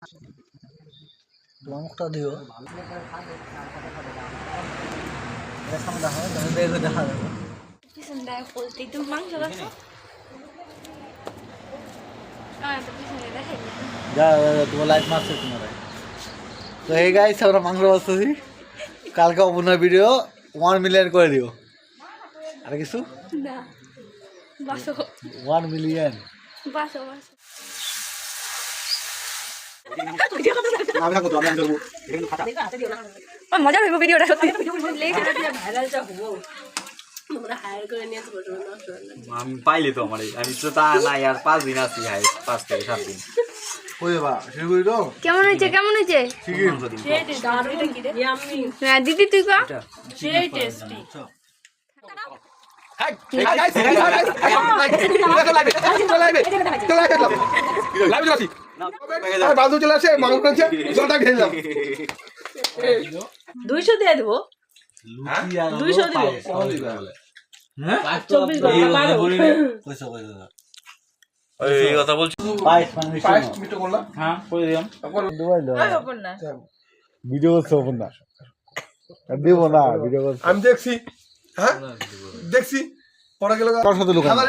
তোমার মুখটা দিও সামনে দেখা বের দেখা যাবে পিছন দেয় বলতে একদম মাংস লাগছে পিছনে দেখাই যা তোমার লাইট মারছে তোমার তো এই গাইস আমরা মাংস বসতেছি কালকে অপূর্ণ ভিডিও 1 মিলিয়ন করে দিও আর কিছু না বাসো 1 মিলিয়ন বাসো বাসো মজা হইব ভিডিওটা সত্যি আমি পাইলি তো আমার আমি তো তা নাই আর 5 দিন আছি হাই 5 থেকে 7 দিন ওই বা শিগুই তো কেমন হয়েছে কেমন হয়েছে দিদি তুই কা বাদু চলে আসে মাংস খাচ্ছে জলটা খেয়ে যাও 200 দিয়ে দেবো 200 দিব হ্যাঁ 24 ঘন্টা কইছো কইছো এই কথা বলছি পাইস মানে পায়েস মিষ্টি করলাম হ্যাঁ করে দিলাম দুবাইলো ওপর না ভিডিও করছো ওপেন না দেব না ভিডিও করছো আমি দেখছি হ্যাঁ দেখছি পরে গেল কার সাথে লোক খাবার